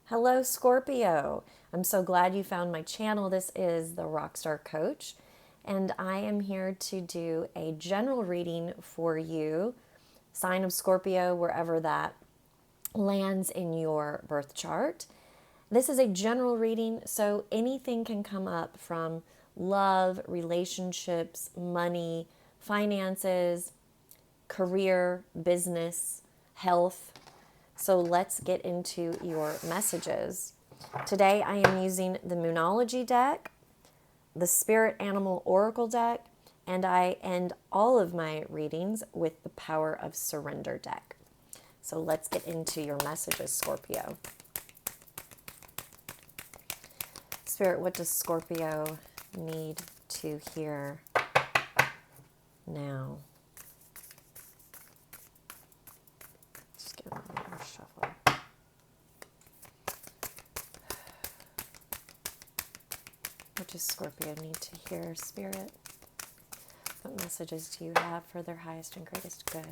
Hello, Scorpio. I'm so glad you found my channel. This is the Rockstar Coach, and I am here to do a general reading for you, sign of Scorpio, wherever that lands in your birth chart. This is a general reading, so anything can come up from love, relationships, money, finances, career, business, health. So let's get into your messages. Today I am using the Moonology deck, the Spirit Animal Oracle deck, and I end all of my readings with the Power of Surrender deck. So let's get into your messages, Scorpio. Spirit, what does Scorpio need to hear now? Just give it a little shuffle. What does Scorpio need to hear, Spirit? What messages do you have for their highest and greatest good?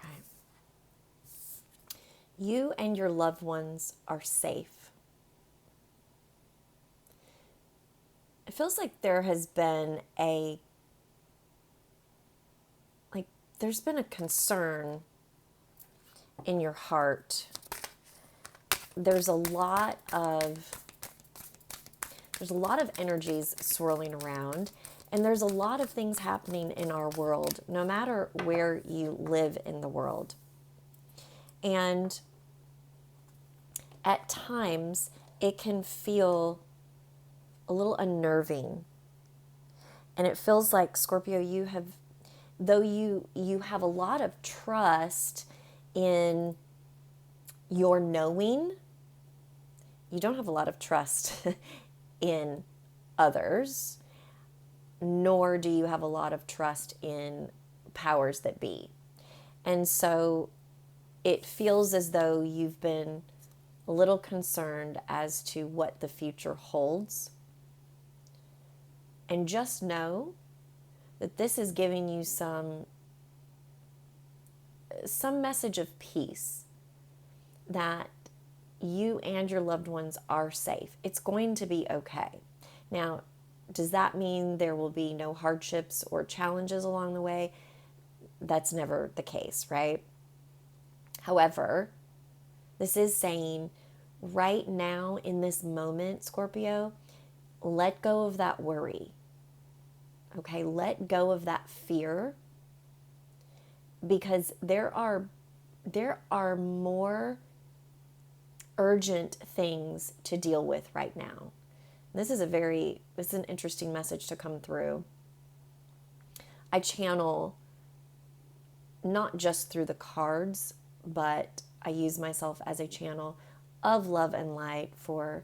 Right. You and your loved ones are safe. It feels like there has been there's been a concern in your heart. There's a lot of energies swirling around, and there's a lot of things happening in our world, no matter where you live in the world. And at times, it can feel a little unnerving. And it feels like, Scorpio, though you have a lot of trust in your knowing, you don't have a lot of trust in others, nor do you have a lot of trust in powers that be. And so it feels as though you've been a little concerned as to what the future holds. And just know that this is giving you some message of peace, that you and your loved ones are safe. It's going to be okay. Now, does that mean there will be no hardships or challenges along the way? That's never the case, right? However, this is saying right now in this moment, Scorpio, let go of that worry. Okay, let go of that fear, because there are more urgent things to deal with right now. This is an interesting message to come through. I channel not just through the cards, but I use myself as a channel of love and light for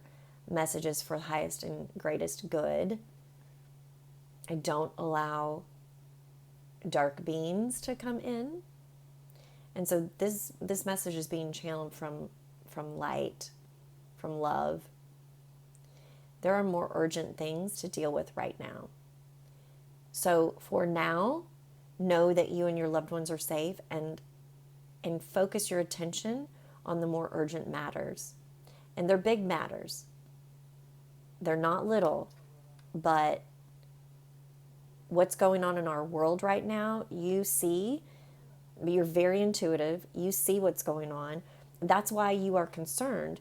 messages for highest and greatest good. I don't allow dark beings to come in. And so this message is being channeled from light, from love. There are more urgent things to deal with right now. So for now, know that you and your loved ones are safe, and focus your attention on the more urgent matters. And they're big matters. They're not little, but what's going on in our world right now, you see, you're very intuitive, you see what's going on. That's why you are concerned.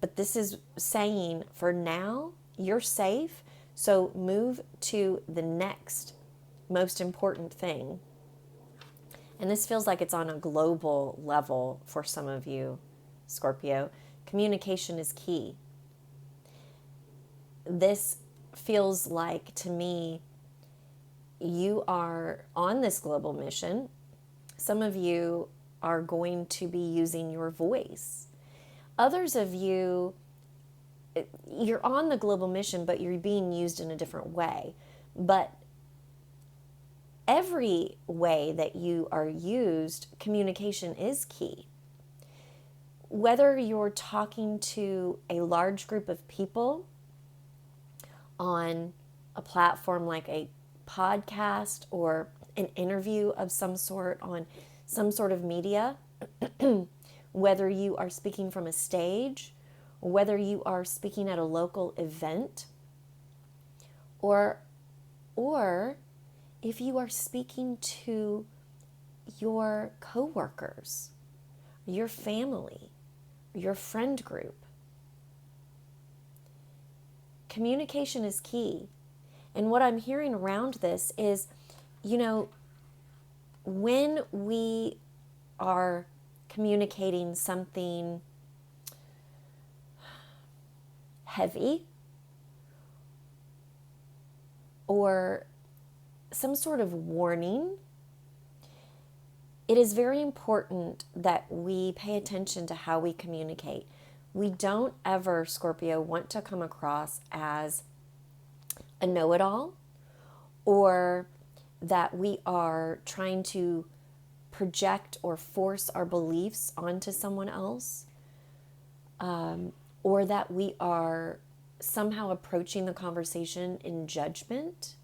But this is saying, for now, you're safe, so move to the next most important thing. And this feels like it's on a global level for some of you, Scorpio. Communication is key. This feels like, to me, you are on this global mission. Some of you are going to be using your voice. Others of you, you're on the global mission, but you're being used in a different way. But every way that you are used, communication is key. Whether you're talking to a large group of people on a platform like a podcast or an interview of some sort on some sort of media, whether you are speaking from a stage, whether you are speaking at a local event, or if you are speaking to your coworkers, your family, your friend group. Communication is key. And what I'm hearing around this is, when we are communicating something heavy or some sort of warning, it is very important that we pay attention to how we communicate. We don't ever, Scorpio, want to come across as a know-it-all, or that we are trying to project or force our beliefs onto someone else, or that we are somehow approaching the conversation in judgment.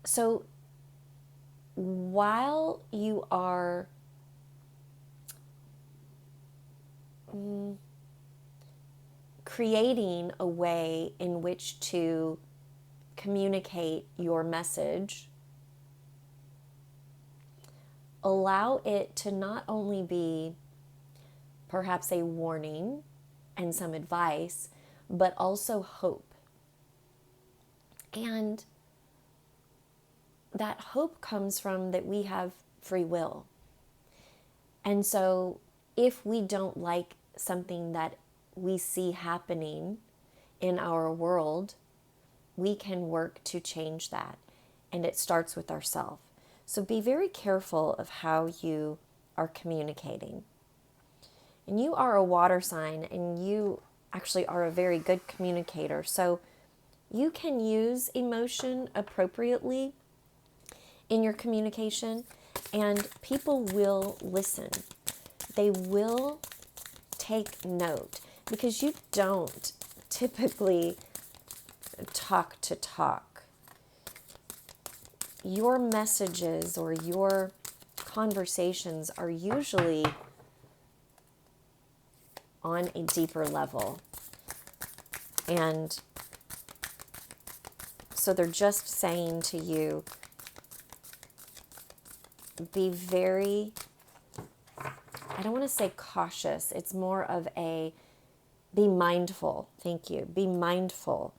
So while you are creating a way in which to communicate your message, allow it to not only be perhaps a warning and some advice, but also hope. And that hope comes from that we have free will. And so if we don't like something that we see happening in our world, we can work to change that. And it starts with ourselves. So be very careful of how you are communicating. And you are a water sign, and you actually are a very good communicator. So you can use emotion appropriately in your communication, and people will listen. They will take note, because you don't typically talk to talk. Your messages or your conversations are usually on a deeper level. And so they're just saying to you, be very, I don't want to say cautious. It's more of a be mindful. Thank you. Be mindful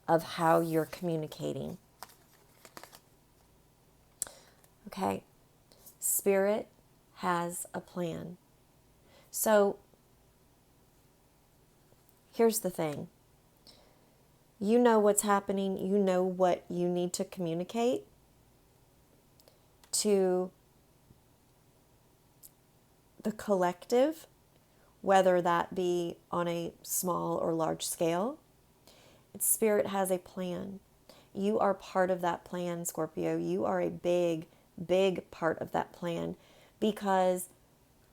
of how you're communicating. Okay. Spirit has a plan. So here's the thing. You know what's happening. You know what you need to communicate to the collective, whether that be on a small or large scale. Spirit has a plan. You are part of that plan, Scorpio. You are a big, big part of that plan, because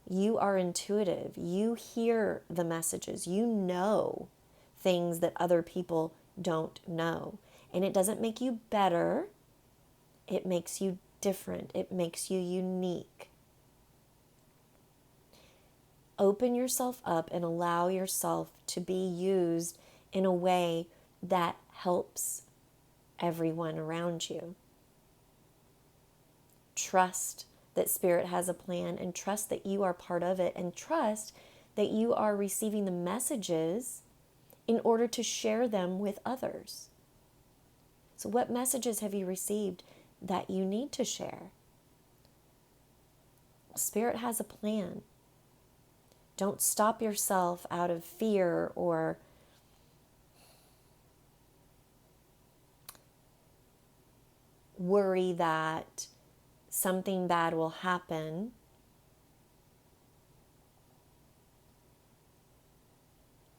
you are intuitive. You hear the messages. You know things that other people don't know. And it doesn't make you better. It makes you different. It makes you unique. Open yourself up and allow yourself to be used in a way that helps everyone around you. Trust that Spirit has a plan, and trust that you are part of it, and trust that you are receiving the messages in order to share them with others. So what messages have you received that you need to share? Spirit has a plan. Don't stop yourself out of fear or worry that something bad will happen.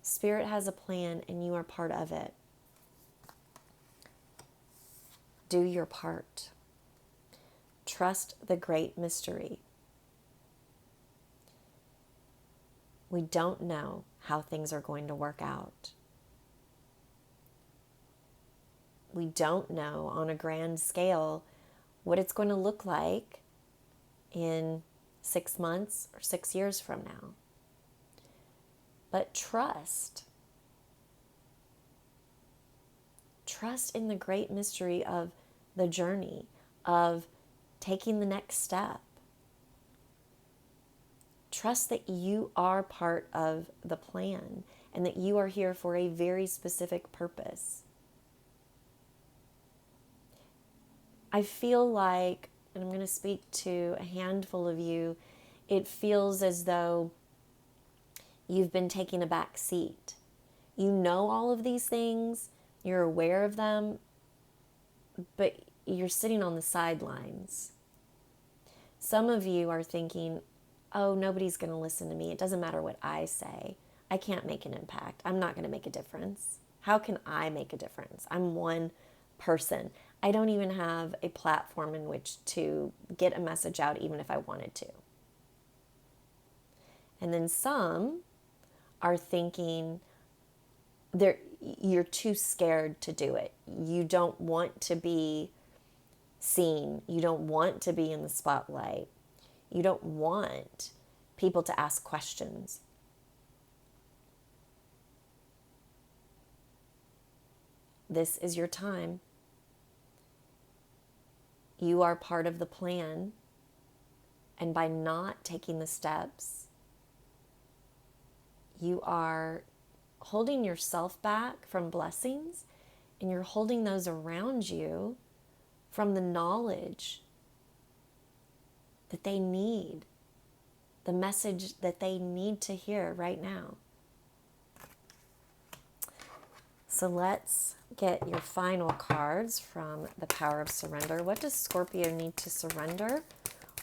Spirit has a plan, and you are part of it. Do your part. Trust the great mystery. We don't know how things are going to work out. We don't know on a grand scale what it's going to look like in 6 months or 6 years from now. But trust. Trust in the great mystery of the journey, of taking the next step. Trust that you are part of the plan and that you are here for a very specific purpose. I feel like, and I'm going to speak to a handful of you, it feels as though you've been taking a back seat. You know all of these things, you're aware of them, but you're sitting on the sidelines. Some of you are thinking, oh, nobody's going to listen to me. It doesn't matter what I say. I can't make an impact. I'm not going to make a difference. How can I make a difference? I'm one person. I don't even have a platform in which to get a message out, even if I wanted to. And then some are thinking you're too scared to do it. You don't want to be seen. You don't want to be in the spotlight. You don't want people to ask questions. This is your time. You are part of the plan. And by not taking the steps, you are holding yourself back from blessings, and you're holding those around you from the knowledge that they need, the message that they need to hear right now. So let's get your final cards from the Power of Surrender. What does Scorpio need to surrender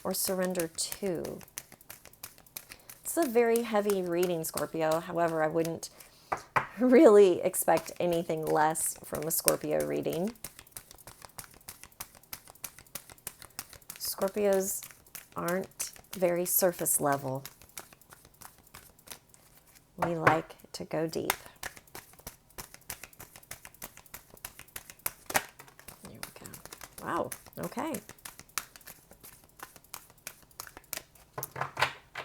or surrender to? It's a very heavy reading, Scorpio. However, I wouldn't really expect anything less from a Scorpio reading. Scorpios aren't very surface level. We like to go deep. There we go. Wow, okay.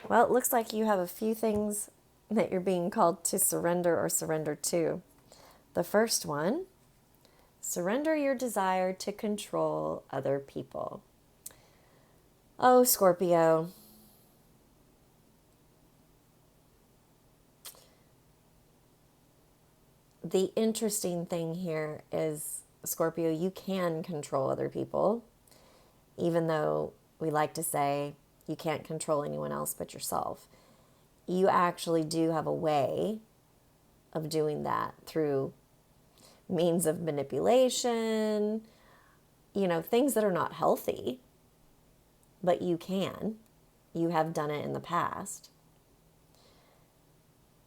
Well, it looks like you have a few things that you're being called to surrender or surrender to. The first one, surrender your desire to control other people. Oh, Scorpio. The interesting thing here is, Scorpio, you can control other people, even though we like to say you can't control anyone else but yourself. You actually do have a way of doing that through means of manipulation, things that are not healthy, but you can. You have done it in the past.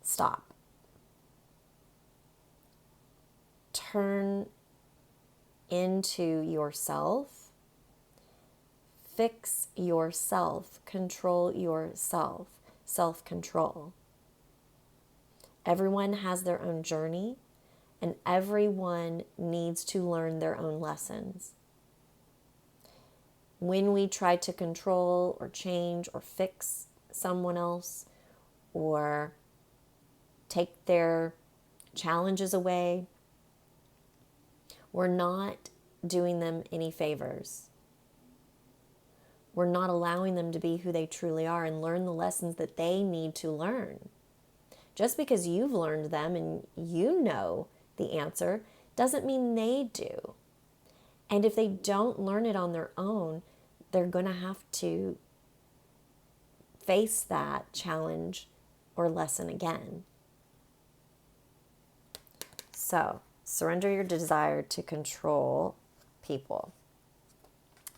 Stop. Turn into yourself. Fix yourself. Control yourself. Self-control. Everyone has their own journey, and everyone needs to learn their own lessons. When we try to control or change or fix someone else or take their challenges away, we're not doing them any favors. We're not allowing them to be who they truly are and learn the lessons that they need to learn. Just because you've learned them and you know the answer doesn't mean they do. And if they don't learn it on their own, they're going to have to face that challenge or lesson again. So, surrender your desire to control people.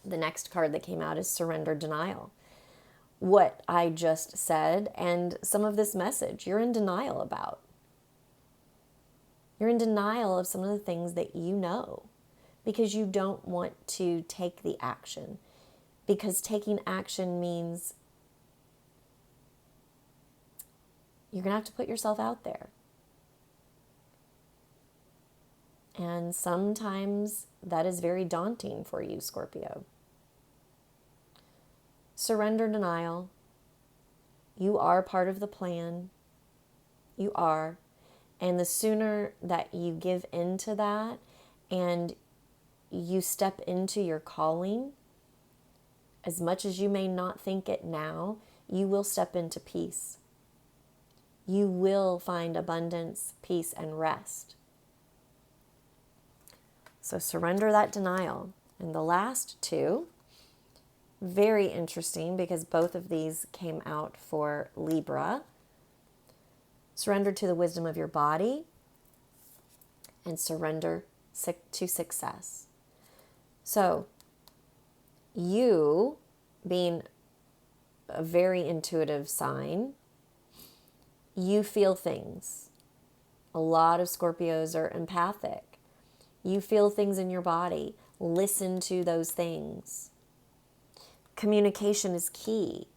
The next card that came out is surrender denial. What I just said and some of this message, you're in denial about. You're in denial of some of the things that you know because you don't want to take the action. Because taking action means you're going to have to put yourself out there. And sometimes that is very daunting for you, Scorpio. Surrender denial. You are part of the plan. You are. And the sooner that you give into that and you step into your calling, as much as you may not think it now, you will step into peace. You will find abundance, peace, and rest. So surrender that denial. And the last two, very interesting because both of these came out for Libra. Surrender to the wisdom of your body and surrender to success. So you, being a very intuitive sign, you feel things. A lot of Scorpios are empathic. You feel things in your body. Listen to those things. Communication is key.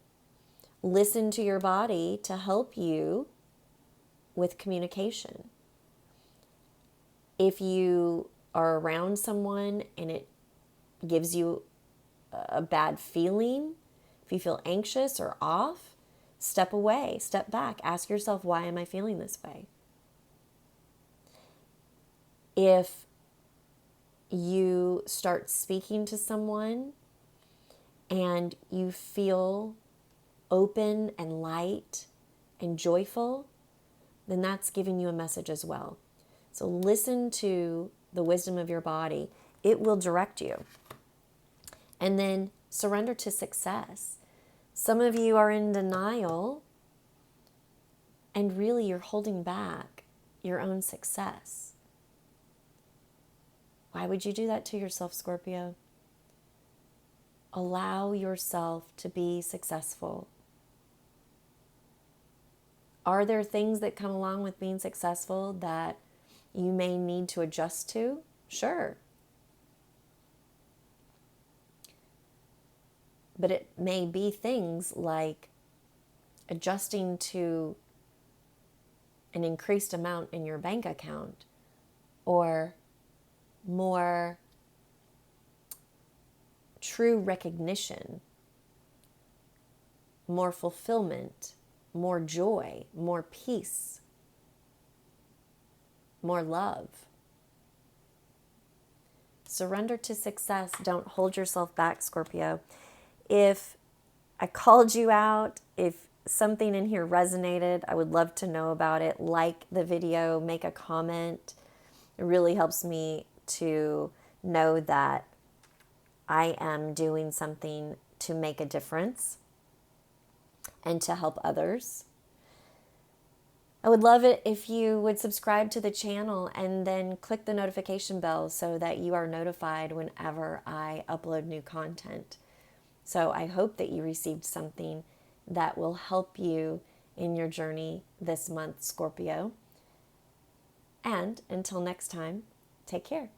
Listen to your body to help you with communication. If you are around someone and it gives you a bad feeling, if you feel anxious or off, step away, step back, ask yourself, why am I feeling this way? If you start speaking to someone and you feel open and light and joyful, then that's giving you a message as well. So listen to the wisdom of your body. It will direct you. And then surrender to success. Some of you are in denial and really you're holding back your own success. Why would you do that to yourself, Scorpio? Allow yourself to be successful. Are there things that come along with being successful that you may need to adjust to? Sure. But it may be things like adjusting to an increased amount in your bank account, or more true recognition, more fulfillment, more joy, more peace, more love. Surrender to success. Don't hold yourself back, Scorpio. If I called you out, if something in here resonated, I would love to know about it. Like the video, make a comment. It really helps me to know that I am doing something to make a difference and to help others. I would love it if you would subscribe to the channel and then click the notification bell so that you are notified whenever I upload new content. So I hope that you received something that will help you in your journey this month, Scorpio. And until next time, take care.